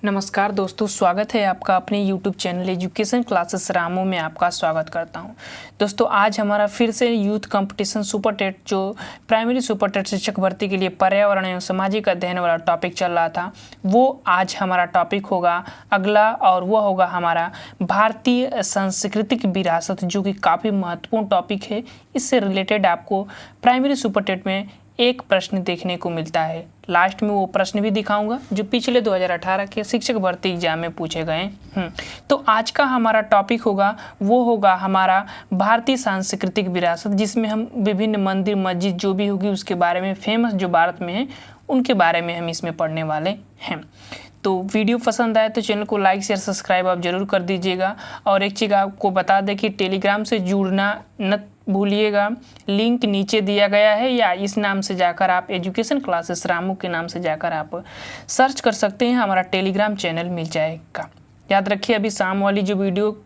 नमस्कार दोस्तों, स्वागत है आपका अपने YouTube channel education classes Ramu में। आपका स्वागत करता हूं। दोस्तों, आज हमारा फिर से यूथ कंपटीशन सुपर टेट जो प्राइमरी सुपर टेट शिक्षक भर्ती के लिए पर्यावरण एवं सामाजिक अध्ययन वाला टॉपिक चल रहा था, वो आज हमारा टॉपिक होगा अगला, और वो होगा हमारा भारतीय सांस्कृतिक विरासत, जो कि काफ़ी महत्वपूर्ण टॉपिक है। इससे रिलेटेड आपको प्राइमरी सुपर टेट में एक प्रश्न देखने को मिलता है। लास्ट में वो प्रश्न भी दिखाऊंगा जो पिछले 2018 के शिक्षक भर्ती एग्जाम में पूछे गए। तो आज का हमारा टॉपिक होगा वो होगा हमारा भारतीय सांस्कृतिक विरासत, जिसमें हम विभिन्न मंदिर मस्जिद जो भी होगी उसके बारे में, फेमस जो भारत में है उनके बारे में हम इसमें पढ़ने वाले हैं। तो वीडियो पसंद आए तो चैनल को लाइक शेयर सब्सक्राइब आप ज़रूर कर दीजिएगा। और एक चीज़ आपको बता दें कि टेलीग्राम से जुड़ना न भूलिएगा, लिंक नीचे दिया गया है, या इस नाम से जाकर आप एजुकेशन क्लासेस रामू के नाम से जाकर आप सर्च कर सकते हैं, हमारा टेलीग्राम चैनल मिल जाएगा। याद रखिए, अभी शाम वाली जो वीडियो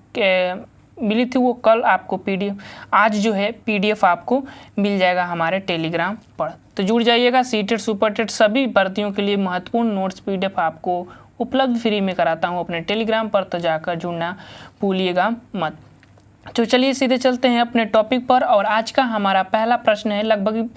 मिली थी वो कल आपको PDF, आज जो है PDF आपको मिल जाएगा हमारे टेलीग्राम पर। तो जुड़ जाइएगा। सीटेट सुपर टेट सभी भर्तियों के लिए महत्वपूर्ण नोट्स PDF आपको उपलब्ध फ्री में कराता हूँ अपने टेलीग्राम पर, तो जाकर जुड़ना भूलिएगा मत। तो चलिए सीधे चलते हैं अपने टॉपिक पर। और आज का हमारा पहला प्रश्न है, लगभग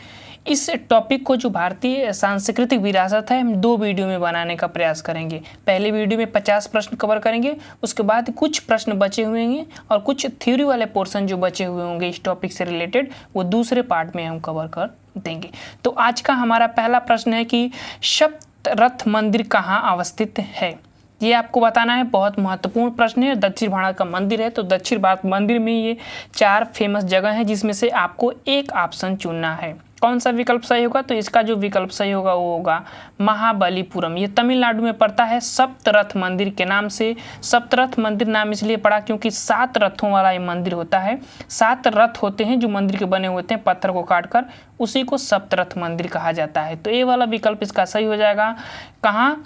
इस टॉपिक को जो भारतीय सांस्कृतिक विरासत है हम 2 वीडियो में बनाने का प्रयास करेंगे। पहले वीडियो में 50 प्रश्न कवर करेंगे, उसके बाद कुछ प्रश्न बचे हुए हैं और कुछ थ्योरी वाले पोर्शन जो बचे हुए होंगे इस टॉपिक से रिलेटेड, वो दूसरे पार्ट में हम कवर कर देंगे। तो आज का हमारा पहला प्रश्न है कि सप्तरथ मंदिर कहाँ अवस्थित है। ये आपको बताना है, बहुत महत्वपूर्ण प्रश्न है। दक्षिण भारत का मंदिर है, तो दक्षिण भारत मंदिर में ये 4 फेमस जगह हैं, जिसमें से आपको एक ऑप्शन चुनना है। कौन सा विकल्प सही होगा? तो इसका जो विकल्प सही होगा वो होगा महाबलीपुरम। ये तमिलनाडु में पड़ता है सप्तरथ मंदिर के नाम से। सप्तरथ मंदिर नाम इसलिए पड़ा क्योंकि 7 रथों वाला ये मंदिर होता है। 7 रथ होते हैं जो मंदिर के बने होते हैं पत्थर को काटकर, उसी को सप्तरथ मंदिर कहा जाता है। तो ये वाला विकल्प इसका सही हो जाएगा। कहाँ?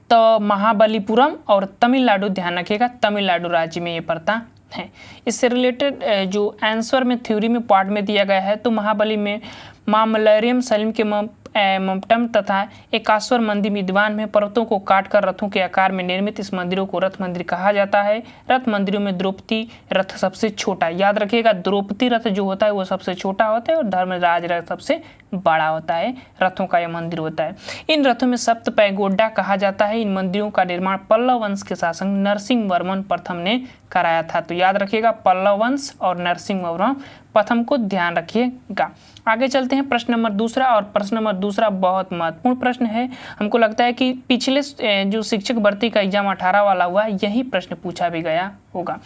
तो महाबलीपुरम, और तमिलनाडु, ध्यान रखिएगा तमिलनाडु राज्य में ये पड़ता है। इससे रिलेटेड जो आंसर में थ्योरी में पार्ट में दिया गया है, तो महाबली में मामल्लरियम सलीम के मम्मटम तथा एकाश्वर मंदिर विद्वान में पर्वतों को काटकर रथों के आकार में निर्मित इस मंदिरों को रथ मंदिर कहा जाता है। रथ मंदिरों में द्रौपदी रथ सबसे छोटा, याद रखिएगा द्रौपदी रथ जो होता है वो सबसे छोटा होता है और धर्मराज रथ सबसे बड़ा होता है। रथों का यह मंदिर होता है। इन रथों में सप्त पैगोडा कहा जाता है। इन मंदिरों का निर्माण पल्लव वंश के शासक नरसिंह वर्मन प्रथम ने कराया था। तो याद रखिएगा पल्लव वंश और नरसिंह वर्मन प्रथम को ध्यान रखिएगा। आगे चलते हैं प्रश्न नंबर दूसरा, और प्रश्न नंबर दूसरा बहुत महत्वपूर्ण प्रश्न है। हमको लगता है कि पिछले जो शिक्षक भर्ती का एग्जाम 18 वाला हुआ यही प्रश्न पूछा भी गया होगा।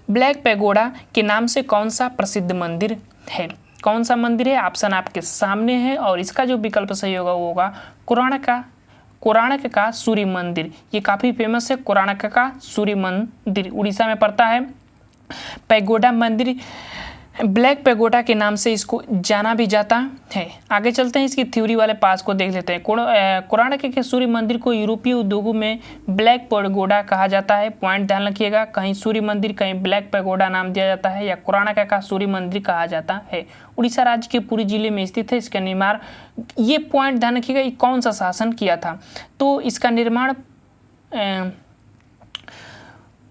ब्लैक पैगोडा के नाम से कौन सा प्रसिद्ध मंदिर है? कौन सा मंदिर है? ऑप्शन आपके सामने है, और इसका जो विकल्प सही होगा वो होगा कोणार्क का सूर्य मंदिर। ये काफ़ी फेमस है, कोणार्क का सूर्य मंदिर उड़ीसा में पड़ता है। पैगोडा मंदिर ब्लैक पैगोडा के नाम से इसको जाना भी जाता है। आगे चलते हैं, इसकी थ्योरी वाले पास को देख लेते हैं। कोणार्क के सूर्य मंदिर को यूरोपीय उद्योगों में ब्लैक पैगोडा कहा जाता है। पॉइंट ध्यान रखिएगा, कहीं सूर्य मंदिर कहीं ब्लैक पैगोडा नाम दिया जाता है, या कोणार्क का सूर्य मंदिर कहा जाता है। उड़ीसा राज्य के पुरी जिले में स्थित है। इसका निर्माण, ये पॉइंट ध्यान रखिएगा, ये कौन सा शासन किया था? तो इसका निर्माण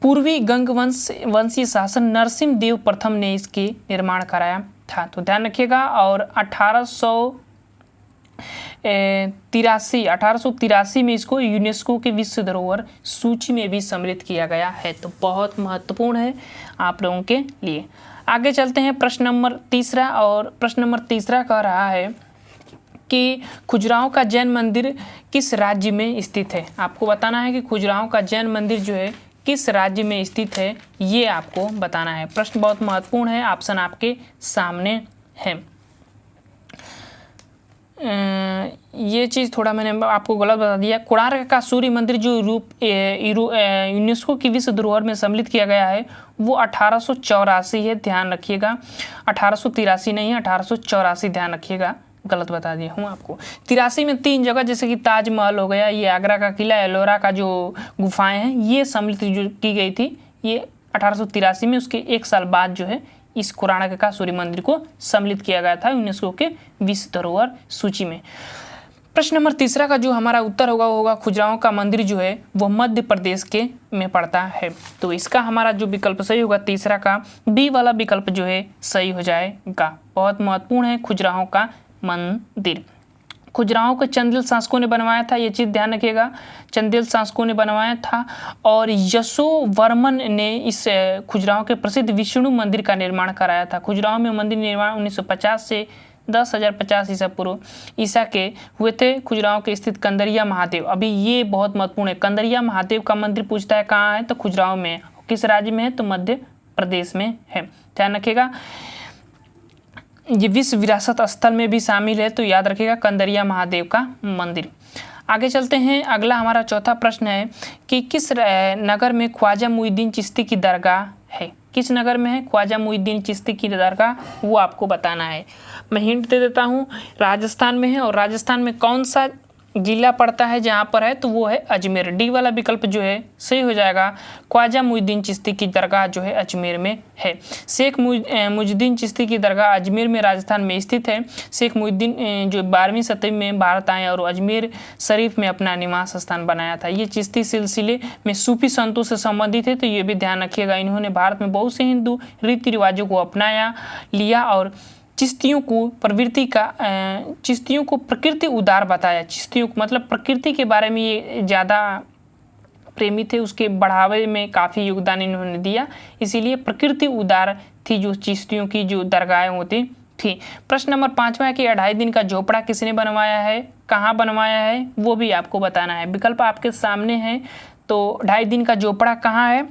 पूर्वी गंग वंशीय शासन नरसिंह देव प्रथम ने इसके निर्माण कराया था। तो ध्यान रखिएगा। और 1883 में इसको यूनेस्को के विश्व धरोहर सूची में भी सम्मिलित किया गया है। तो बहुत महत्वपूर्ण है आप लोगों के लिए। आगे चलते हैं प्रश्न नंबर तीसरा, और प्रश्न नंबर तीसरा कह रहा है कि खजुराहो का जैन मंदिर किस राज्य में स्थित है। आपको बताना है कि खजुराहो का जैन मंदिर जो है किस राज्य में स्थित है, ये आपको बताना है। प्रश्न बहुत महत्वपूर्ण है, ऑप्शन आपके सामने है। ये चीज़ थोड़ा मैंने आपको गलत बता दिया। कोणार्क का सूर्य मंदिर जो यूनेस्को की विश्व धरोहर में सम्मिलित किया गया है वो 1884 है। ध्यान रखिएगा, 1883 नहीं है, 1884 ध्यान रखिएगा, गलत बता दिया हूँ आपको। 83 में 3 जगह जैसे कि ताजमहल हो गया, ये आगरा का किला, एलोरा का जो गुफाएं हैं, ये सम्मिलित जो की गई थी ये 1883 में। उसके 1 साल बाद जो है इस कोणार्क का सूर्य मंदिर को सम्मिलित किया गया था यूनेस्को के विश्व धरोहर सूची में। प्रश्न नंबर तीसरा का जो हमारा उत्तर होगा वो होगा खुजराहो का मंदिर जो है वो मध्य प्रदेश के में पड़ता है। तो इसका हमारा जो विकल्प सही होगा तीसरा का बी वाला विकल्प जो है सही हो जाएगा। बहुत महत्वपूर्ण है खुजराहो का मंदिर। खुजराहो को चंदेल शासकों ने बनवाया था, ये चीज़ ध्यान रखिएगा, चंदेल शासकों ने बनवाया था। और यशोवर्मन ने इस खुजराहो के प्रसिद्ध विष्णु मंदिर का निर्माण कराया था। खुजराहो में मंदिर निर्माण 1950 से 10,050 ईसा पूर्व ईसा के हुए थे। खुजराहो के स्थित कंदरिया महादेव, अभी ये बहुत महत्वपूर्ण है, कंदरिया महादेव का मंदिर पूछता है कहाँ है तो खुजराहो में है। किस राज्य में है तो मध्य प्रदेश में है, ध्यान रखिएगा। ये विश्व विरासत स्थल में भी शामिल है, तो याद रखिएगा कंदरिया महादेव का मंदिर। आगे चलते हैं, अगला हमारा चौथा प्रश्न है कि किस नगर में ख्वाजा मुईनुद्दीन चिश्ती की दरगाह है। किस नगर में है ख्वाजा मुईनुद्दीन चिश्ती की दरगाह, वो आपको बताना है। मैं हिंट दे देता हूँ, राजस्थान में है। और राजस्थान में कौन सा जिला पड़ता है जहाँ पर है तो वो है अजमेर। डी वाला विकल्प जो है सही हो जाएगा। ख्वाजा मुईनुद्दीन चिश्ती की दरगाह जो है अजमेर में है। शेख मुईनुद्दीन चिश्ती की दरगाह अजमेर में राजस्थान में स्थित है। शेख मुईनुद्दीन जो 12वीं सदी में भारत आए और अजमेर शरीफ में अपना निवास स्थान बनाया था। ये चिश्ती सिलसिले में सूफी संतों से संबंधित है, तो ये भी ध्यान रखिएगा। इन्होंने भारत में बहुत से हिंदू रीति रिवाजों को अपनाया लिया और चिश्तियों को प्रकृति उदार बताया। चिश्तियों को मतलब प्रकृति के बारे में ये ज़्यादा प्रेमी थे, उसके बढ़ावे में काफ़ी योगदान इन्होंने दिया, इसीलिए प्रकृति उदार थी जो चिश्तियों की जो दरगाहें होती थी। प्रश्न नंबर 5वां है कि 2.5 दिन का झोपड़ा किसने बनवाया है, कहाँ बनवाया है, वो भी आपको बताना है। विकल्प आपके सामने है, तो 2.5 दिन का झोपड़ा कहाँ है,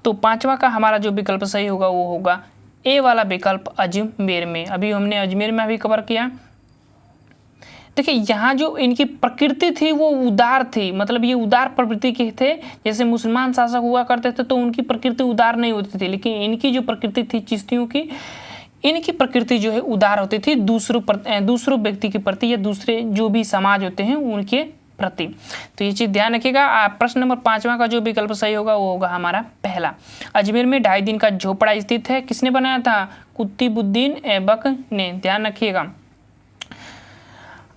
तो 5वां का हमारा जो विकल्प सही होगा वो होगा ए वाला विकल्प अजमेर में। अभी हमने अजमेर में अभी कवर किया। देखिए यहाँ जो इनकी प्रकृति थी वो उदार थी, मतलब ये उदार प्रवृत्ति के थे। जैसे मुसलमान शासक हुआ करते थे तो उनकी प्रकृति उदार नहीं होती थी, लेकिन इनकी जो प्रकृति थी चिश्तियों की, इनकी प्रकृति जो है उदार होती थी दूसरों व्यक्ति के प्रति या दूसरे जो भी समाज होते हैं उनके प्रति। तो ये चीज़ ध्यान रखिएगा। प्रश्न नंबर 5वां का जो विकल्प सही होगा वो होगा हमारा पहला। अजमेर में 2.5 दिन का झोपड़ा स्थित है, किसने बनाया था, कुतुबुद्दीन ऐबक ने, ध्यान रखिएगा।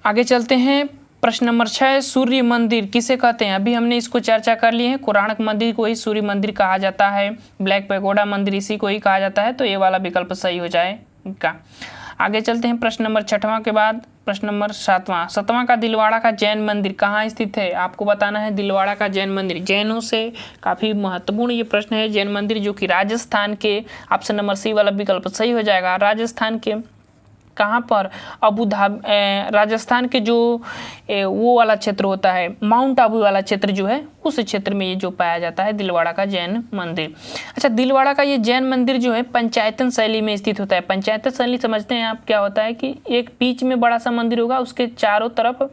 आगे चलते हैं, प्रश्न नंबर 6 सूर्य मंदिर किसे कहते हैं। अभी हमने इसको चर्चा कर लिए है, कोणार्क मंदिर को ही सूर्य मंदिर कहा जाता है, ब्लैक पैगोडा मंदिर इसी को ही कहा जाता है, तो ये वाला विकल्प सही हो जाएगा। आगे चलते हैं, प्रश्न नंबर 6वां के बाद प्रश्न नंबर 7वां का दिलवाड़ा का जैन मंदिर कहाँ स्थित है, आपको बताना है। दिलवाड़ा का जैन मंदिर जैनों से काफ़ी महत्वपूर्ण ये प्रश्न है। जैन मंदिर जो कि राजस्थान के, ऑप्शन नंबर सी वाला विकल्प सही हो जाएगा। राजस्थान के कहाँ पर, अबू धाबी, राजस्थान के जो वो वाला क्षेत्र होता है, माउंट आबू वाला क्षेत्र जो है, उस क्षेत्र में ये जो पाया जाता है दिलवाड़ा का जैन मंदिर। अच्छा, दिलवाड़ा का ये जैन मंदिर जो है पंचायतन शैली में स्थित होता है। पंचायतन शैली समझते हैं आप, क्या होता है कि एक बीच में बड़ा सा मंदिर होगा, उसके चारों तरफ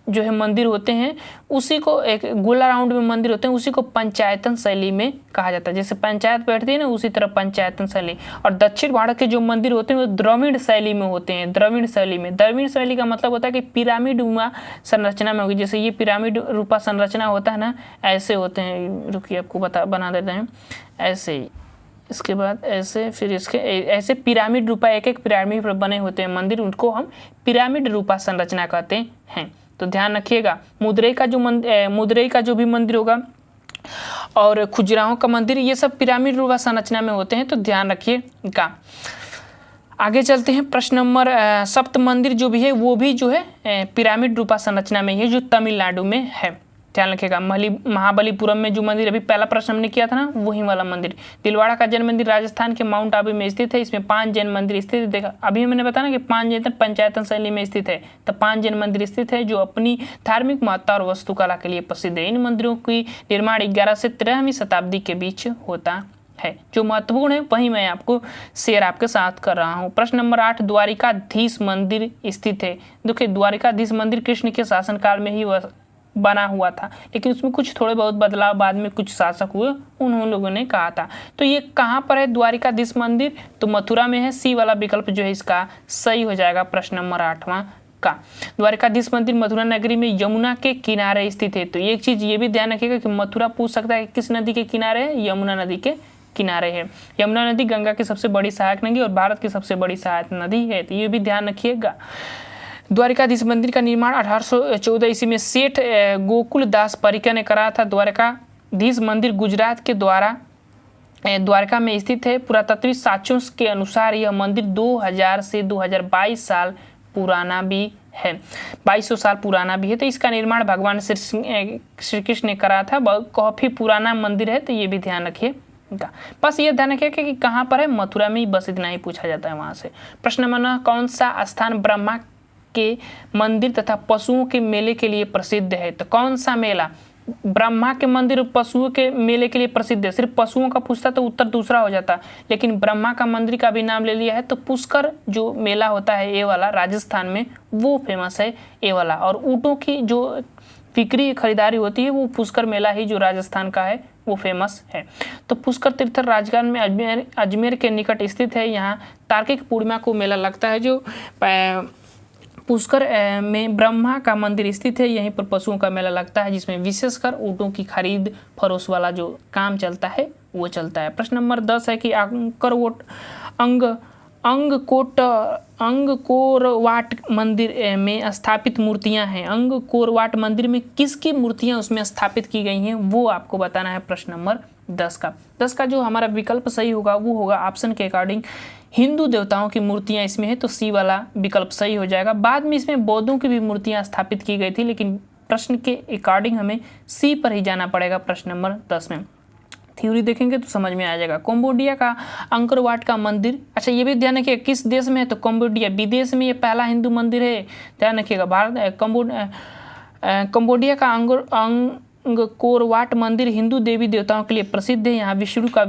जो है मंदिर होते हैं, उसी को एक गोला राउंड में मंदिर होते हैं, उसी को पंचायतन शैली में कहा जाता है। जैसे पंचायत बैठती है ना, उसी तरह पंचायतन शैली। और दक्षिण भारत के जो मंदिर होते हैं वो द्रविड़ शैली में होते हैं। द्रविड़ शैली में, द्रविड़ शैली का मतलब होता है कि पिरामिड नुमा संरचना में होगी। जैसे ये पिरामिड रूपा संरचना होता है ना, ऐसे होते हैं। रुकिए आपको बना देते हैं, ऐसे ही, इसके बाद ऐसे, फिर इसके ऐसे पिरामिड रूपा, एक पिरामिड बने होते हैं मंदिर, उनको हम पिरामिड रूपा संरचना कहते हैं। तो ध्यान रखिएगा। मुदरई का जो भी मंदिर होगा और खुजराहो का मंदिर, ये सब पिरामिड रूपा संरचना में होते हैं, तो ध्यान रखिएगा। आगे चलते हैं, प्रश्न नंबर 7 मंदिर जो भी है वो भी जो है पिरामिड रूपा संरचना में है, जो तमिलनाडु में है, ध्यान रखिएगा। महाबलीपुरम में जो मंदिर अभी पहला प्रश्न हमने किया था ना, वही वाला मंदिर। दिलवाड़ा का जैन मंदिर राजस्थान के माउंट आबू में स्थित है। इसमें 5 जैन मंदिर स्थित है। देखा अभी मैंने बताया ना कि 5 जैन पंचायतन शैली में स्थित है, तो 5 जैन मंदिर स्थित है जो अपनी धार्मिक महत्ता और वास्तुकला के लिए प्रसिद्ध है। इन मंदिरों की निर्माण 11 से 13वीं शताब्दी के बीच होता है। जो महत्वपूर्ण है वही मैं आपको शेयर आपके साथ कर रहा हूँ। प्रश्न नंबर 8 द्वारिकाधीश मंदिर स्थित है। देखिए द्वारिकाधीश मंदिर कृष्ण के शासनकाल में ही बना हुआ था, लेकिन उसमें कुछ थोड़े बहुत बदलाव बाद में कुछ शासक हुए, उन्होंने लोगों ने कहा था। तो ये कहाँ पर है द्वारिकाधीश मंदिर, तो मथुरा में है। सी वाला विकल्प जो है इसका सही हो जाएगा प्रश्न नंबर 8वां का। द्वारिकाधीश मंदिर मथुरा नगरी में यमुना के किनारे स्थित है। तो एक चीज़ ये भी ध्यान रखिएगा कि मथुरा पूछ सकता है किस नदी के किनारे है, यमुना नदी के किनारे है। यमुना नदी गंगा की सबसे बड़ी सहायक नदी और भारत की सबसे बड़ी सहायक नदी है, तो ये भी ध्यान रखिएगा। द्वारिकाधीश मंदिर का निर्माण 1814 ईस्वी में सेठ गोकुल दास परिकर ने कराया था। द्वारिकाधीश मंदिर गुजरात के द्वारका में स्थित है। पुरातात्विक साक्ष्यों के अनुसार यह मंदिर 2000 से 2022 साल पुराना भी है, 2200 साल पुराना भी है। तो इसका निर्माण भगवान श्री कृष्ण ने करा था। काफ़ी पुराना मंदिर है, तो ये भी ध्यान रखिए। बस ये ध्यान रखिए कि कहाँ पर है, मथुरा में। बस इतना ही पूछा जाता है वहाँ से। प्रश्न नंबर 9, कौन सा स्थान ब्रह्मा के मंदिर तथा पशुओं के मेले के लिए प्रसिद्ध है? तो कौन सा मेला ब्रह्मा के मंदिर और पशुओं के मेले के लिए प्रसिद्ध है? सिर्फ पशुओं का पूछता तो उत्तर दूसरा हो जाता, लेकिन ब्रह्मा का मंदिर का भी नाम ले लिया है। तो पुष्कर जो मेला होता है ये वाला राजस्थान में, वो फेमस है ये वाला। और ऊँटों की जो बिक्री खरीदारी होती है वो पुष्कर मेला ही जो राजस्थान का है वो फेमस है। तो पुष्कर तीर्थ राजस्थान में अजमेर के निकट स्थित है। यहाँ तार्किक पूर्णिमा को मेला लगता है। जो पुष्कर में ब्रह्मा का मंदिर स्थित है, यहीं पर पशुओं का मेला लगता है, जिसमें विशेषकर ऊँटों की खरीद फरोश वाला जो काम चलता है वो चलता है। प्रश्न नंबर 10 है कि अंगकोरवाट मंदिर में स्थापित मूर्तियां हैं। अंगकोरवाट मंदिर में किसकी मूर्तियां उसमें स्थापित की गई हैं, वो आपको बताना है। प्रश्न नंबर 10 का जो हमारा विकल्प सही होगा वो होगा ऑप्शन के अकॉर्डिंग हिंदू देवताओं की मूर्तियां इसमें है, तो सी वाला विकल्प सही हो जाएगा। बाद में इसमें बौद्धों की भी मूर्तियां स्थापित की गई थी, लेकिन प्रश्न के अकॉर्डिंग हमें सी पर ही जाना पड़ेगा। प्रश्न नंबर 10 में थ्योरी देखेंगे तो समझ में आ जाएगा। कंबोडिया का अंकोरवाट का मंदिर, अच्छा ये भी ध्यान रखिए किस देश में है, तो कंबोडिया विदेश में ये पहला हिंदू मंदिर है, ध्यान रखिएगा। कंबोडिया का अंगकोरवाट मंदिर हिंदू देवी देवताओं के लिए प्रसिद्ध है। यहाँ विष्णु का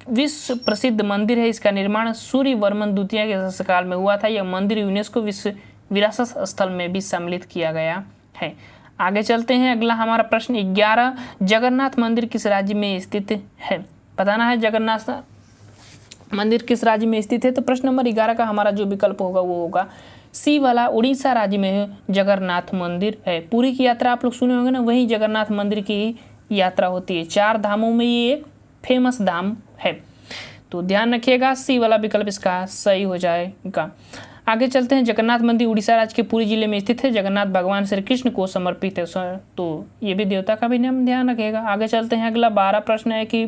विश्व प्रसिद्ध मंदिर है। इसका निर्माण सूर्यवर्मन द्वितीय के शासनकाल में हुआ था। यह मंदिर यूनेस्को विश्व विरासत स्थल में भी सम्मिलित किया गया है। आगे चलते हैं। अगला हमारा प्रश्न 11, जगन्नाथ मंदिर किस राज्य में स्थित है? बताना है जगन्नाथ मंदिर किस राज्य में स्थित है। तो प्रश्न नंबर 11 का हमारा जो विकल्प होगा वो होगा सी वाला, उड़ीसा राज्य में जगन्नाथ मंदिर है। पूरी की यात्रा आप लोग सुने होंगे ना, वही जगन्नाथ मंदिर की यात्रा होती है। 4 धामों में ये एक फेमस धाम है, तो ध्यान रखिएगा सी वाला विकल्प इसका सही हो जाएगा। आगे चलते हैं। जगन्नाथ मंदिर उड़ीसा राज्य के पुरी जिले में स्थित है। जगन्नाथ भगवान श्री कृष्ण को समर्पित है, तो ये भी देवता का भी नाम ध्यान रखिएगा। आगे चलते हैं। अगला 12 प्रश्न है कि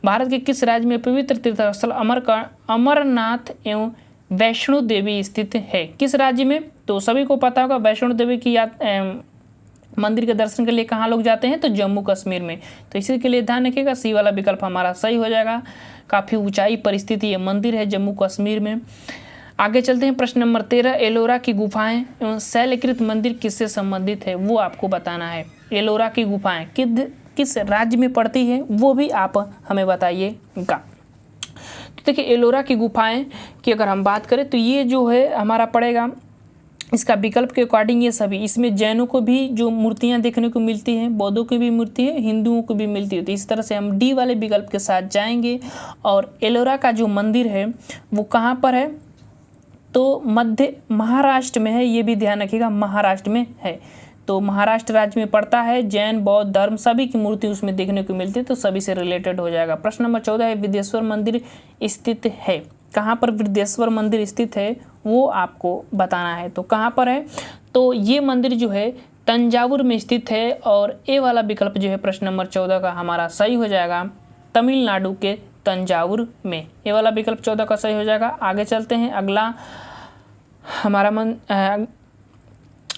भारत के किस राज्य में पवित्र तीर्थ स्थल अमरनाथ एवं वैष्णो देवी स्थित है? किस राज्य में? तो सभी को पता होगा वैष्णो देवी की मंदिर के दर्शन के लिए कहाँ लोग जाते हैं, तो जम्मू कश्मीर में। तो इसी के लिए ध्यान रखिएगा सी वाला विकल्प हमारा सही हो जाएगा। काफ़ी ऊंचाई परिस्थिति ये मंदिर है जम्मू कश्मीर में। आगे चलते हैं। प्रश्न नंबर 13, एलोरा की गुफाएं एवं शैलकृत मंदिर किससे संबंधित है, वो आपको बताना है। एलोरा की गुफाएं किस राज्य में पड़ती है वो भी आप हमें बताइएगा। तो देखिए एलोरा की गुफाएं की अगर हम बात करें तो ये जो है हमारा पड़ेगा इसका विकल्प के अकॉर्डिंग ये सभी, इसमें जैनों को भी जो मूर्तियां देखने को मिलती हैं, बौद्धों की भी मूर्ति है, हिंदुओं को भी मिलती है। तो इस तरह से हम डी वाले विकल्प के साथ जाएंगे। और एलोरा का जो मंदिर है वो कहाँ पर है, तो मध्य महाराष्ट्र में है। ये भी ध्यान रखिएगा महाराष्ट्र में है, तो महाराष्ट्र राज्य में पड़ता है। जैन बौद्ध धर्म सभी की मूर्ति उसमें देखने को मिलती है, तो सभी से रिलेटेड हो जाएगा। प्रश्न नंबर 14 है विदेश्वर मंदिर स्थित है। कहाँ पर विदेश्वर मंदिर स्थित है वो आपको बताना है। तो कहाँ पर है, तो ये मंदिर जो है तंजावुर में स्थित है। और ए वाला विकल्प जो है प्रश्न नंबर 14 का हमारा सही हो जाएगा, तमिलनाडु के तंजावुर में। ये वाला विकल्प 14 का सही हो जाएगा। आगे चलते हैं। अगला हमारा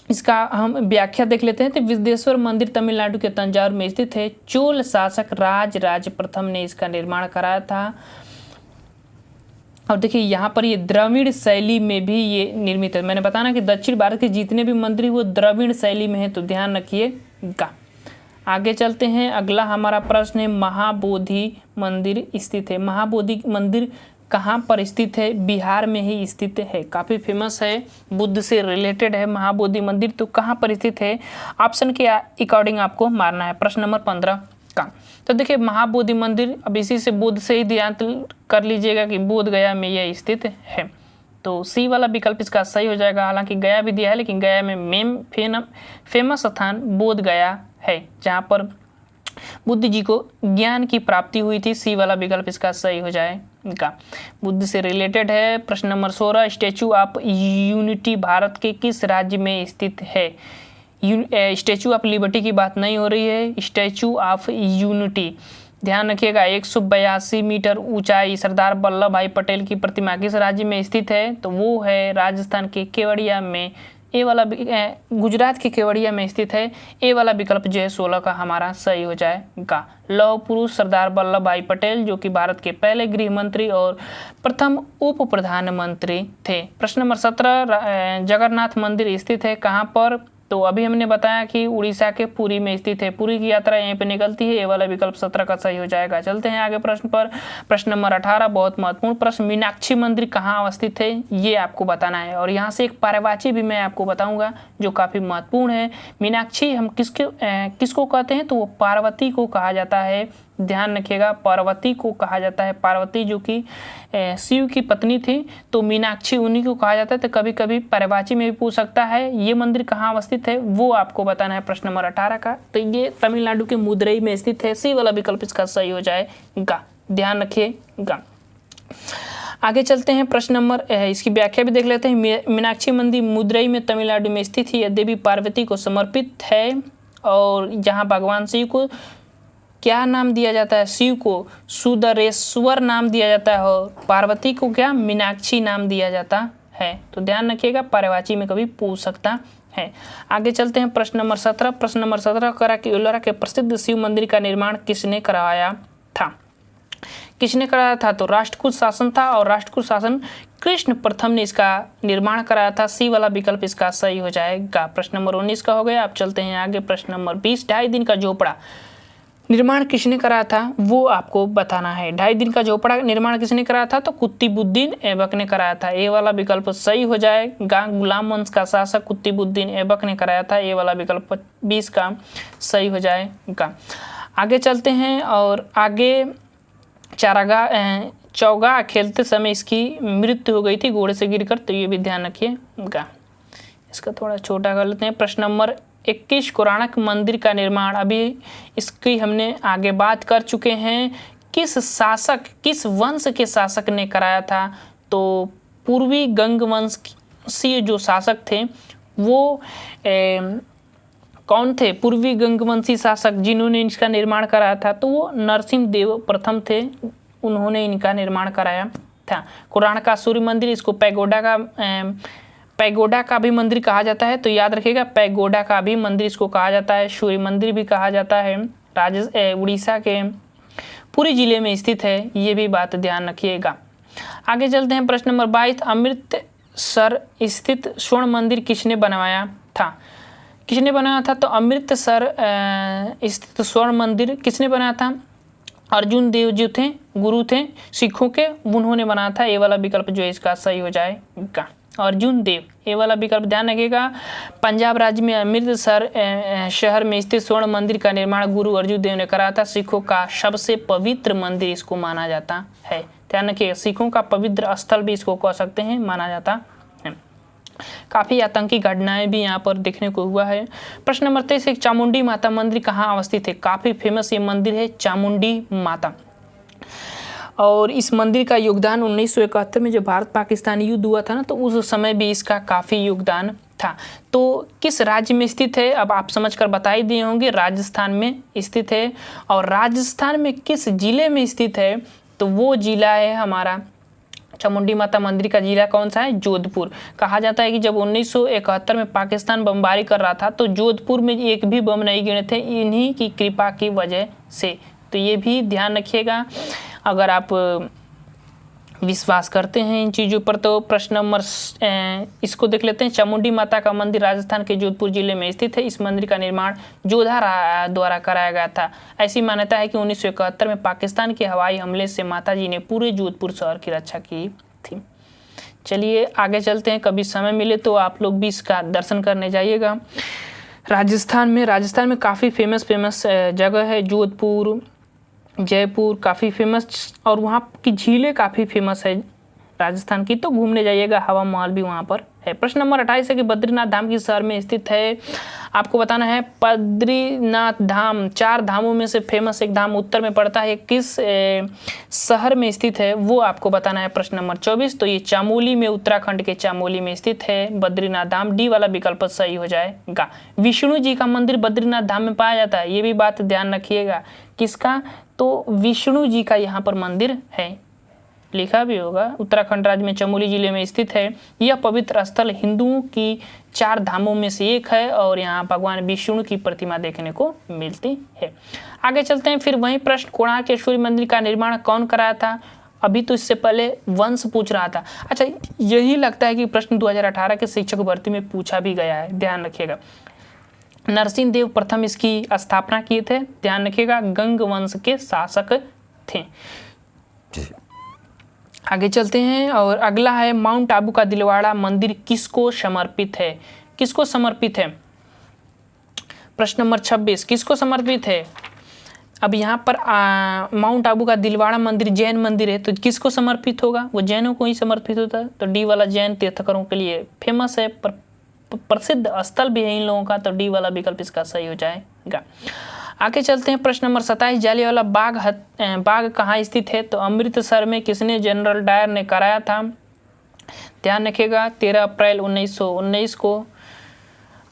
इसका हम व्याख्या देख लेते हैं। तो विदेश्वर मंदिर तमिलनाडु के तंजावुर में स्थित है। चोल शासक राज प्रथम ने इसका निर्माण कराया था। और देखिए यहाँ पर ये द्रविड़ शैली में भी ये निर्मित है। मैंने बताना कि दक्षिण भारत के जितने भी मंदिर वो द्रविड़ शैली में है, तो ध्यान रखिएगा। आगे चलते हैं। अगला हमारा प्रश्न है महाबोधि मंदिर स्थित है। महाबोधि मंदिर कहाँ पर स्थित है, बिहार में ही स्थित है। काफ़ी फेमस है, बुद्ध से रिलेटेड है महाबोधि मंदिर। तो कहाँ पर स्थित है, ऑप्शन के अकॉर्डिंग आपको मारना है। प्रश्न नंबर 15 का तो देखिए महाबोधि मंदिर, अब इसी से बुद्ध से ही ध्यान कर लीजिएगा कि बोध गया में यह स्थित है। तो सी वाला विकल्प इसका सही हो जाएगा। हालांकि गया भी दिया है, लेकिन गया में फेमस स्थान बोध गया है, जहाँ पर बुद्ध जी को ज्ञान की प्राप्ति हुई थी, सी वाला विकल्प इसका सही हो जाएगा। बुद्ध से रिलेटेड है। प्रश्न number 16, statue of unity Bharat के किस राज्य में स्थित है? स्टैचू ऑफ लिबर्टी की बात नहीं हो रही है, स्टैचू ऑफ यूनिटी। ध्यान रखिएगा, 182 मीटर ऊंचाई सरदार वल्लभ भाई पटेल की प्रतिमा किस राज्य में स्थित है? तो वो है राजस्थान के केवड़िया में। ए वाला गुजरात के केवड़िया में स्थित है। ए वाला विकल्प जो है 16 का हमारा सही हो जाएगा। लौह पुरुष सरदार वल्लभ भाई पटेल जो कि भारत के पहले गृह मंत्री और प्रथम उप प्रधानमंत्री थे। प्रश्न नंबर 17, जगन्नाथ मंदिर स्थित है कहाँ पर? तो अभी हमने बताया कि उड़ीसा के पुरी में स्थित है। पुरी की यात्रा यहीं पे निकलती है। ये वाला विकल्प 17 का सही हो जाएगा। चलते हैं आगे प्रश्न पर। प्रश्न नंबर 18, बहुत महत्वपूर्ण प्रश्न, मीनाक्षी मंदिर कहाँ अवस्थित है ये आपको बताना है। और यहाँ से एक पर्यायवाची भी मैं आपको बताऊंगा जो काफ़ी महत्वपूर्ण है। मीनाक्षी हम किसको कहते हैं? तो वो पार्वती को कहा जाता है। ध्यान रखिएगा, पार्वती को कहा जाता है। पार्वती जो कि शिव की पत्नी थी, तो मीनाक्षी उन्हीं को कहा जाता है। तो कभी कभी पर्यायवाची में भी पूछ सकता है। ये मंदिर कहाँ अवस्थित है वो आपको बताना है प्रश्न नंबर 18 का। तो ये तमिलनाडु के मदुरई में स्थित है। सी वाला विकल्प इसका सही हो जाएगा। ध्यान रखिएगा। आगे चलते हैं। प्रश्न नंबर इसकी व्याख्या भी देख लेते हैं। मीनाक्षी मंदिर मदुरई में तमिलनाडु में स्थित है। देवी पार्वती को समर्पित है और जहाँ भगवान शिव को क्या नाम दिया जाता है? शिव को सुदरेश्वर नाम दिया जाता है और पार्वती को क्या? मीनाक्षी नाम दिया जाता है। तो ध्यान रखिएगा, पर्यायवाची में कभी पूछ सकता है। आगे चलते हैं प्रश्न नंबर 17। प्रश्न नंबर 17, कराकीउलरा के प्रसिद्ध शिव मंदिर का निर्माण किसने करवाया था? किसने कराया था? तो राष्ट्रकूट शासन था और राष्ट्रकूट शासन कृष्ण प्रथम ने इसका निर्माण कराया था। सी वाला विकल्प इसका सही हो जाएगा। प्रश्न नंबर 19 का हो गया। अब चलते हैं आगे। प्रश्न नंबर 20, 2.5 दिन का झोपड़ा निर्माण किसने कराया था वो आपको बताना है। 2.5 दिन का झोपड़ा निर्माण किसने कराया था? तो कुतुबुद्दीन ऐबक ने कराया था। ए वाला विकल्प सही हो जाएगा। गुलाम वंश का शासक कुतुबुद्दीन ऐबक ने कराया था। ए वाला विकल्प 20 का सही हो जाएगा। आगे चलते हैं और आगे चौगा खेलते समय इसकी मृत्यु हो गई थी घोड़े से गिरकर, तो ये भी ध्यान रखिएगा। इसका थोड़ा छोटा कर लेते हैं। प्रश्न नंबर 21, कोणार्क मंदिर का निर्माण, अभी इसकी हमने आगे बात कर चुके हैं। किस वंश के शासक ने कराया था? तो पूर्वी गंग वंशीय जो शासक थे वो कौन थे? पूर्वी गंगवंशी शासक जिन्होंने इसका निर्माण कराया था तो वो नरसिंह देव प्रथम थे, उन्होंने इनका निर्माण कराया था। कोणार्क का सूर्य मंदिर, इसको पैगोडा का भी मंदिर कहा जाता है। तो याद रखिएगा, पैगोडा का भी मंदिर इसको कहा जाता है। सूर्य मंदिर भी कहा जाता है। उड़ीसा के पुरी जिले में स्थित है, ये भी बात ध्यान रखिएगा। आगे चलते हैं प्रश्न नंबर 22, अमृतसर स्थित स्वर्ण मंदिर किसने बनवाया था? किसने बनाया था? तो अमृतसर स्थित स्वर्ण मंदिर किसने बनाया था? अर्जुन देव जो थे, गुरु थे सिखों के, उन्होंने बनाया था। ये वाला विकल्प जो है इसका सही हो जाएगा। अर्जुन देव, ये वाला विकल्प ध्यान रखिएगा। पंजाब राज्य में अमृतसर शहर में स्थित स्वर्ण मंदिर का निर्माण गुरु अर्जुन देव ने कराया था। सिखों का सबसे पवित्र मंदिर इसको माना जाता है। ध्यान रखिएगा, सिखों का पवित्र स्थल भी इसको कह सकते हैं, माना जाता है। काफ़ी आतंकी घटनाएं भी यहाँ पर देखने को हुआ है। प्रश्न नंबर 23, चामुंडी माता मंदिर कहाँ अवस्थित है? काफ़ी फेमस ये मंदिर है, चामुंडी माता। और इस मंदिर का योगदान 1971 में जो भारत पाकिस्तान युद्ध हुआ था ना, तो उस समय भी इसका काफ़ी योगदान था। तो किस राज्य में स्थित है? अब आप समझकर बता ही दिए होंगे, राजस्थान में स्थित है। और राजस्थान में किस जिले में स्थित है? तो वो जिला है हमारा चामुंडी माता मंदिर का जिला कौन सा है? जोधपुर। कहा जाता है कि जब 1971 में पाकिस्तान बमबारी कर रहा था तो जोधपुर में एक भी बम नहीं गिरे थे, इन्हीं की कृपा की वजह से। तो ये भी ध्यान रखिएगा अगर आप विश्वास करते हैं इन चीज़ों पर। तो प्रश्न नंबर इसको देख लेते हैं। चामुंडी माता का मंदिर राजस्थान के जोधपुर जिले में स्थित है। इस मंदिर का निर्माण जोधा द्वारा कराया गया था। ऐसी मान्यता है कि 1971 में पाकिस्तान के हवाई हमले से माता जी ने पूरे जोधपुर शहर की रक्षा की थी। चलिए आगे चलते हैं, कभी समय मिले तो आप लोग भी इसका दर्शन करने जाइएगा। राजस्थान में काफ़ी फेमस जगह है, जोधपुर, जयपुर काफ़ी फेमस, और वहाँ की झीलें काफ़ी फेमस है राजस्थान की, तो घूमने जाइएगा। हवा महल भी वहाँ पर है। प्रश्न नंबर 28 है कि बद्रीनाथ धाम किस शहर में स्थित है। आपको बताना है बद्रीनाथ धाम 4 धामों में से फेमस एक धाम उत्तर में पड़ता है, किस शहर में स्थित है वो आपको बताना है। प्रश्न नंबर 24, तो ये चामोली में, उत्तराखंड के चामोली में स्थित है बद्रीनाथ धाम। डी वाला विकल्प सही हो जाएगा। विष्णु जी का मंदिर बद्रीनाथ धाम में पाया जाता है, ये भी बात ध्यान रखिएगा। किसका? तो विष्णु जी का यहाँ पर मंदिर है, लिखा भी होगा। उत्तराखंड राज्य में चमोली जिले में स्थित है। यह पवित्र स्थल हिंदुओं की 4 धामों में से एक है और यहाँ भगवान विष्णु की प्रतिमा देखने को मिलती है। आगे चलते हैं। फिर वही प्रश्न, कोणार्क के सूर्य मंदिर का निर्माण कौन कराया था? अभी तो इससे पहले वंश पूछ रहा था। अच्छा, यही लगता है कि प्रश्न 2018 के शिक्षक भर्ती में पूछा भी गया है, ध्यान रखिएगा। नरसिंह देव प्रथम इसकी स्थापना किए थे, ध्यान रखिएगा। गंग वंश के शासक थे। आगे चलते हैं और अगला है माउंट आबू का दिलवाड़ा मंदिर किसको समर्पित है? किसको समर्पित है? प्रश्न नंबर 26, किसको समर्पित है? अब यहाँ पर माउंट आबू का दिलवाड़ा मंदिर जैन मंदिर है, तो किसको समर्पित होगा? वो जैनों को ही समर्पित होता है। तो डी वाला जैन तीर्थकरों के लिए फेमस है, प्रसिद्ध स्थल भी है इन लोगों का, तो डी वाला विकल्प इसका सही हो जाएगा। आगे चलते हैं। प्रश्न नंबर 27, जालियांवाला बाग कहाँ स्थित है? तो अमृतसर में। किसने? जनरल डायर ने कराया था, ध्यान रखिएगा, 13 अप्रैल 1919 को।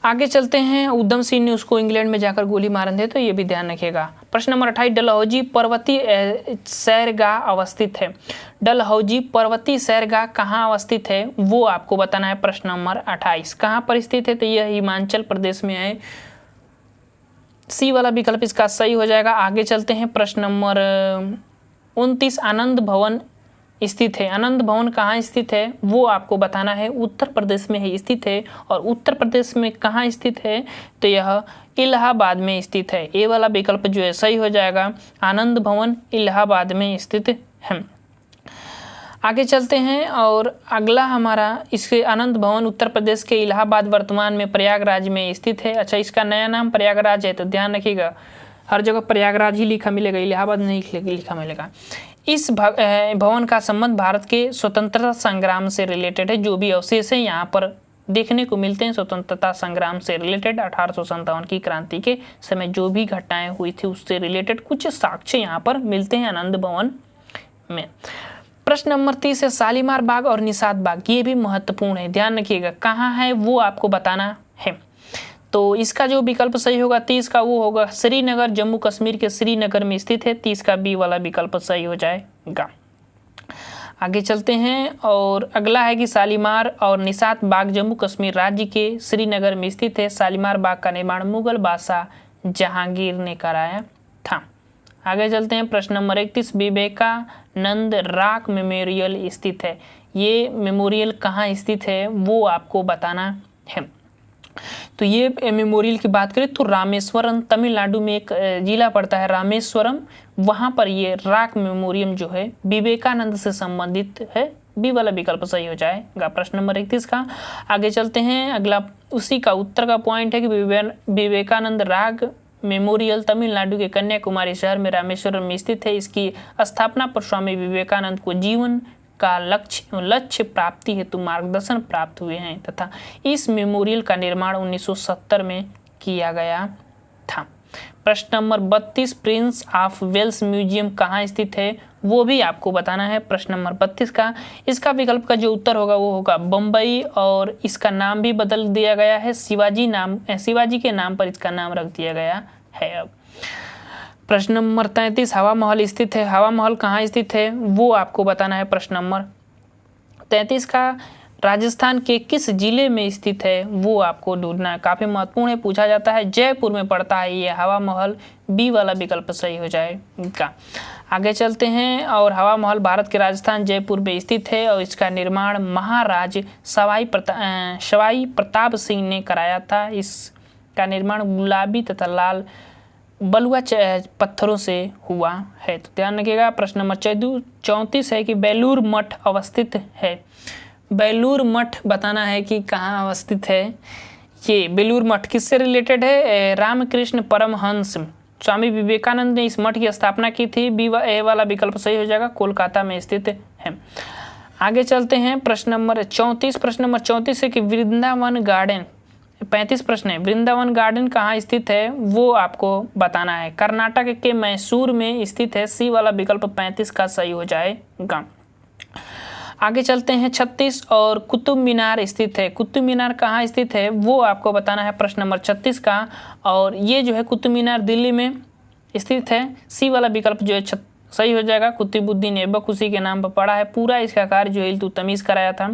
आगे चलते हैं। उधम सिंह ने उसको इंग्लैंड में जाकर गोली मारन थे, तो ये भी ध्यान रखिएगा। प्रश्न नंबर 28, डलहौजी पर्वतीय सैरगाह अवस्थित है। डलहौजी पर्वतीय सैरगाह कहाँ अवस्थित है वो आपको बताना है। प्रश्न नंबर 28 कहाँ पर स्थित है? तो यह हिमाचल प्रदेश में है, सी वाला विकल्प इसका सही हो जाएगा। आगे चलते हैं। प्रश्न नंबर 29, आनंद भवन स्थित है। आनंद भवन कहाँ स्थित है वो आपको बताना है। उत्तर प्रदेश में है स्थित है, और उत्तर प्रदेश में कहाँ स्थित है? तो यह इलाहाबाद में स्थित है। ए वाला विकल्प जो है सही हो जाएगा। आनंद भवन इलाहाबाद में स्थित है। आगे चलते हैं और अगला हमारा इसके आनंद भवन उत्तर प्रदेश के इलाहाबाद वर्तमान में प्रयागराज में स्थित है। अच्छा, इसका नया नाम प्रयागराज है, तो ध्यान रखिएगा, हर जगह प्रयागराज ही लिखा मिलेगा, इलाहाबाद नहीं लिखा मिलेगा। इस भवन का संबंध भारत के स्वतंत्रता संग्राम से रिलेटेड है। जो भी अवशेष है यहाँ पर देखने को मिलते हैं स्वतंत्रता संग्राम से रिलेटेड, 1857 की क्रांति के समय जो भी घटनाएं हुई थी उससे रिलेटेड कुछ साक्ष्य यहाँ पर मिलते हैं आनंद भवन में। प्रश्न नंबर 30 है शालीमार बाग और निषाद बाग, ये भी महत्वपूर्ण है, ध्यान रखिएगा। कहाँ है वो आपको बताना है। तो इसका जो विकल्प सही होगा 30 का वो होगा श्रीनगर, जम्मू कश्मीर के श्रीनगर में स्थित है। 30 का बी वाला विकल्प सही हो जाएगा। आगे चलते हैं और अगला है कि शालीमार और निषाद बाग जम्मू कश्मीर राज्य के श्रीनगर में स्थित है। शालीमार बाग का निर्माण मुगल बादशाह जहांगीर ने कराया था। आगे चलते हैं। प्रश्न नंबर 31, विवेकानंद रॉक मेमोरियल स्थित है। ये मेमोरियल कहाँ स्थित है वो आपको बताना है। तो ये मेमोरियल की बात करें तो रामेश्वरम, तमिलनाडु में एक जिला पड़ता है रामेश्वरम, वहाँ पर ये रॉक मेमोरियम जो है विवेकानंद से संबंधित है। बी वाला विकल्प सही हो जाएगा प्रश्न नंबर 31 का। आगे चलते हैं। अगला उसी का उत्तर का पॉइंट है कि विवेकानंद रॉक मेमोरियल तमिलनाडु के कन्याकुमारी शहर में रामेश्वरम में स्थित है। इसकी स्थापना पर स्वामी विवेकानंद को जीवन का लक्ष्य प्राप्ति हेतु मार्गदर्शन प्राप्त हुए हैं तथा इस मेमोरियल का निर्माण 1970 में किया गया था। प्रश्न number 32, prince of Wales museum कहाँ स्थित है वो भी आपको बताना है। प्रश्न नंबर 32 का इसका विकल्प का जो उत्तर होगा वो होगा बम्बई, और इसका नाम भी बदल दिया गया है, शिवाजी के नाम पर इसका नाम रख दिया गया है। अब प्रश्न नंबर 33, हवा महल स्थित है। हवा महल कहाँ स्थित है वो आपको बताना है। प्रश्न नंबर 33 का राजस्थान के किस जिले में स्थित है वो आपको ढूंढना है, काफ़ी महत्वपूर्ण है, पूछा जाता है। जयपुर में पड़ता है ये हवा महल, बी वाला विकल्प सही हो जाएगा। आगे चलते हैं और हवा महल भारत के राजस्थान जयपुर में स्थित है और इसका निर्माण महाराज सवाई प्रताप सिंह ने कराया था। इसका निर्माण गुलाबी तथा लाल बलुआ पत्थरों से हुआ है, तो ध्यान रखिएगा। प्रश्न नंबर 34 है कि बेलूर मठ अवस्थित है। बेलूर मठ बताना है कि कहाँ अवस्थित है। ये बेलूर मठ किससे रिलेटेड है? रामकृष्ण परमहंस स्वामी विवेकानंद ने इस मठ की स्थापना की थी। बी वाला विकल्प सही हो जाएगा, कोलकाता में स्थित है। आगे चलते हैं प्रश्न नंबर 34। प्रश्न नंबर 34 है कि वृंदावन गार्डन, 35 प्रश्न है, वृंदावन गार्डन कहाँ स्थित है वो आपको बताना है। कर्नाटक के मैसूर में स्थित है। सी वाला विकल्प 35 का सही हो जाएगा। आगे चलते हैं 36 और कुतुब मीनार स्थित है। कुतुब मीनार कहाँ स्थित है वो आपको बताना है प्रश्न नंबर 36 का। और ये जो है कुतुब मीनार दिल्ली में स्थित है। सी वाला विकल्प जो है सही हो जाएगा। कुतुबुद्दीन ऐबक उसी के नाम पर पड़ा है। पूरा इसका कार्य जो है इल्तुतमिश कराया था।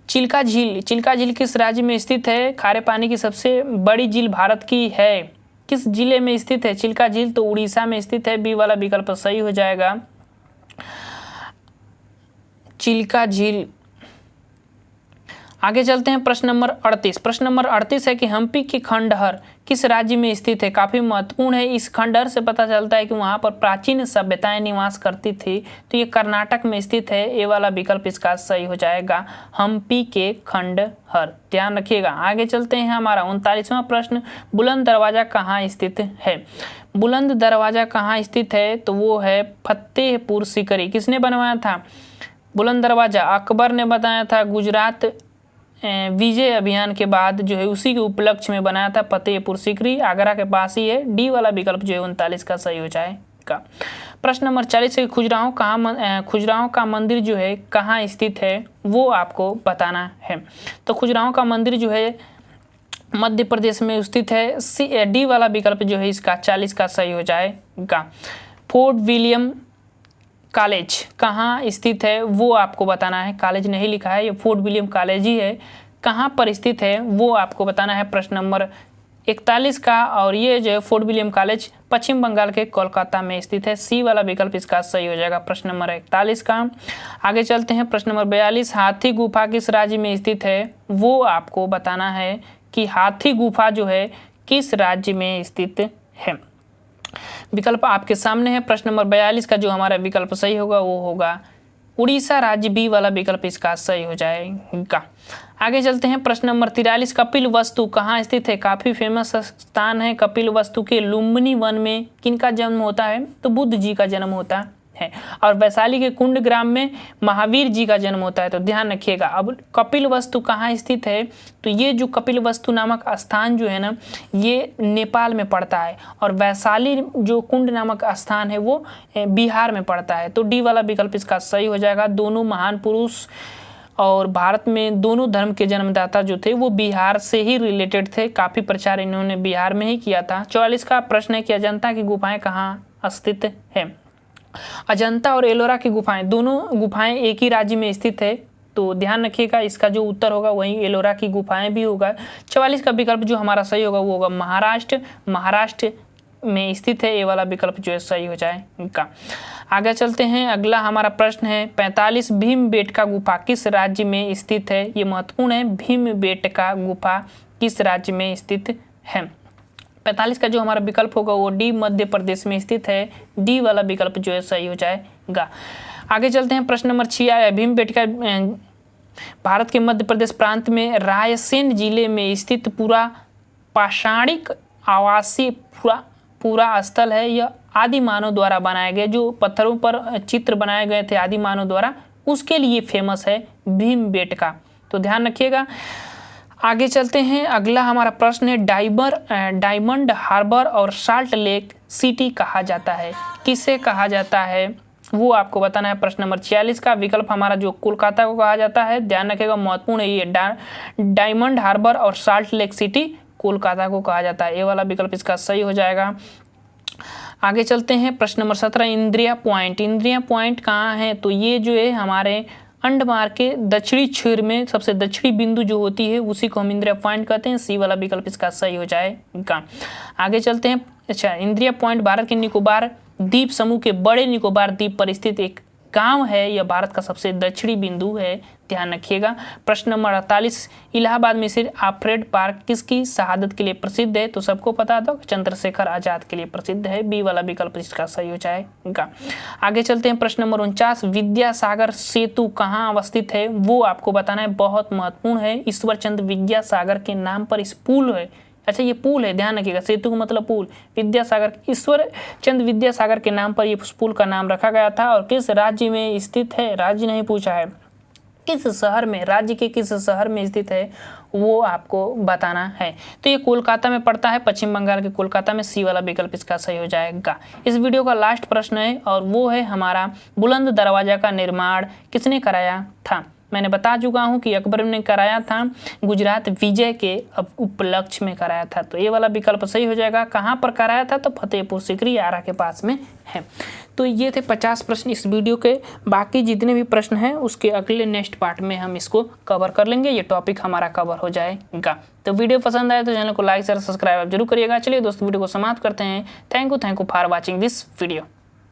चिल्का झील, चिल्का झील किस राज्य में स्थित है? खारे पानी की सबसे बड़ी झील भारत की है। किस जिले में स्थित है चिल्का झील? तो उड़ीसा में स्थित है। बी वाला विकल्प सही हो जाएगा। चिल्का झील। आगे चलते हैं प्रश्न नंबर 38। प्रश्न नंबर 38 है कि हम्पी के खंडहर किस राज्य में स्थित है? काफी महत्वपूर्ण है। इस खंडहर से पता चलता है कि वहां पर प्राचीन सभ्यताएं निवास करती थी। तो ये कर्नाटक में स्थित है। ए वाला विकल्प इसका सही हो जाएगा, हम्पी के खंडहर। ध्यान रखिएगा। आगे चलते हैं हमारा 39वां प्रश्न, बुलंद दरवाजा कहाँ स्थित है? बुलंद दरवाजा कहाँ स्थित है? तो वो है फतेहपुर सीकरी। किसने बनवाया था बुलंद दरवाजा? अकबर ने बताया था। गुजरात विजय अभियान के बाद जो है उसी के उपलक्ष्य में बनाया था। फतेहपुर सीकरी आगरा के पास ही है। डी वाला विकल्प जो है 39 का सही हो जाएगा। प्रश्न नंबर 40 है खुजराहो का मंदिर जो है कहाँ स्थित है वो आपको बताना है। तो खुजराहो का मंदिर जो है मध्य प्रदेश में स्थित है। डी वाला विकल्प जो है इसका 40 का सही हो जाएगा। फोर्ट विलियम कॉलेज कहाँ स्थित है वो आपको बताना है। कॉलेज नहीं लिखा है, ये फोर्ट विलियम कॉलेज ही है। कहाँ पर स्थित है वो आपको बताना है प्रश्न नंबर 41 का। और ये जो है फोर्ट विलियम कॉलेज पश्चिम बंगाल के कोलकाता में स्थित है। सी वाला विकल्प इसका सही हो जाएगा प्रश्न नंबर 41 का। आगे चलते हैं प्रश्न नंबर 42, हाथी गुफा किस राज्य में स्थित है वो आपको बताना है कि हाथी गुफा जो है किस राज्य में स्थित है। विकल्प आपके सामने है। प्रश्न नंबर 42 का जो हमारा विकल्प सही होगा वो होगा उड़ीसा राज्य। बी वाला विकल्प इसका सही हो जाएगा। आगे चलते हैं प्रश्न नंबर 43, कपिल वस्तु कहाँ स्थित है? काफी फेमस स्थान है कपिल वस्तु के लुम्बिनी वन में। किनका जन्म होता है? तो बुद्ध जी का जन्म होता है। और वैशाली के कुंड ग्राम में महावीर जी का जन्म होता है। तो ध्यान रखिएगा। अब कपिल वस्तु कहाँ स्थित है? तो ये जो कपिल वस्तु नामक स्थान जो है ना ये नेपाल में पड़ता है। और वैशाली जो कुंड नामक स्थान है वो बिहार में पड़ता है। तो डी वाला विकल्प इसका सही हो जाएगा। दोनों महान पुरुष और भारत में दोनों धर्म के जन्मदाता जो थे वो बिहार से ही रिलेटेड थे। काफ़ी प्रचार इन्होंने बिहार में ही किया था। 44 का प्रश्न है कि अजंता की गुफाएं कहाँ स्थित है? अजंता और एलोरा की गुफाएं, दोनों गुफाएं एक ही राज्य में स्थित है। तो ध्यान रखिएगा इसका जो उत्तर होगा वही एलोरा की गुफाएं भी होगा। 44 का विकल्प जो हमारा सही होगा वो होगा महाराष्ट्र में स्थित है। ये वाला विकल्प जो है सही हो जाएगा। आगे चलते हैं। अगला हमारा प्रश्न है 45, भीमबेटका गुफा किस राज्य में स्थित है? ये महत्वपूर्ण है। भीमबेटका गुफा किस राज्य में स्थित है? 45 का जो हमारा विकल्प होगा वो डी मध्य प्रदेश में स्थित है। डी वाला विकल्प जो है सही हो जाएगा। आगे चलते हैं प्रश्न नंबर 46, भीमबेटका भारत के मध्य प्रदेश प्रांत में रायसेन जिले में स्थित पूरा पाषाणिक आवासीय पूरा स्थल है। यह आदि मानव द्वारा बनाए गए जो पत्थरों पर चित्र बनाए गए थे आदि मानव द्वारा, उसके लिए फेमस है भीमबेटका। तो ध्यान रखिएगा। आगे चलते हैं। अगला हमारा प्रश्न है डायमंड हार्बर और साल्ट लेक सिटी कहा जाता है, किसे कहा जाता है वो आपको बताना है। प्रश्न नंबर 46 का विकल्प हमारा जो कोलकाता को कहा जाता है। ध्यान रखिएगा महत्वपूर्ण है ये। डायमंड हार्बर और साल्ट लेक सिटी कोलकाता को कहा जाता है। ये वाला विकल्प इसका सही हो जाएगा। आगे चलते हैं। प्रश्न नंबर 17, इंद्रिया पॉइंट कहाँ है? तो ये जो है हमारे अंडमान के दक्षिणी क्षेत्र में सबसे दक्षिणी बिंदु जो होती है उसी को हम इंद्रिया पॉइंट कहते हैं। सी वाला विकल्प इसका सही हो जाएगा। आगे चलते हैं। अच्छा, इंद्रिया पॉइंट भारत के निकोबार द्वीप समूह के बड़े निकोबार द्वीप पर स्थित एक गांव है। यह भारत का सबसे दक्षिणी बिंदु है। ध्यान रखिएगा। प्रश्न नंबर 48, इलाहाबाद में स्थित आफ्रेड पार्क किसकी शहादत के लिए प्रसिद्ध है? तो सबको पता था चंद्रशेखर आजाद के लिए प्रसिद्ध है। बी वाला विकल्प इसका सही हो जाएगा। आगे चलते हैं। प्रश्न नंबर 49, विद्यासागर सेतु कहाँ अवस्थित है वो आपको बताना है। बहुत महत्वपूर्ण है। ईश्वर चंद्र विद्यासागर के नाम पर इस पुल है। अच्छा, ये पुल है, ध्यान रखिएगा। सेतु का मतलब पुल। विद्यासागर, ईश्वर चंद्र विद्यासागर के नाम पर ये पुल का नाम रखा गया था। और किस राज्य में स्थित है? राज्य नहीं पूछा है। किस शहर में, राज्य के किस शहर में स्थित है वो आपको बताना है। तो ये कोलकाता में पड़ता है, पश्चिम बंगाल के कोलकाता में। सी वाला विकल्प इसका सही हो जाएगा। इस वीडियो का लास्ट प्रश्न है और वो है हमारा, बुलंद दरवाजा का निर्माण किसने कराया था। मैंने बता चुका हूं कि अकबर ने कराया था, गुजरात विजय के उपलक्ष्य में कराया था। तो ये वाला विकल्प सही हो जाएगा। कहाँ पर कराया था, तो फतेहपुर सीकरी आरा के पास में है। तो ये थे 50 प्रश्न इस वीडियो के। बाकी जितने भी प्रश्न हैं उसके अगले नेक्स्ट पार्ट में हम इसको कवर कर लेंगे, ये टॉपिक हमारा कवर हो जाएगा। तो वीडियो पसंद आए तो चैनल को लाइक शेयर सब्सक्राइब जरूर करिएगा। चलिए दोस्तों वीडियो को समाप्त करते हैं। Thank you for watching this video.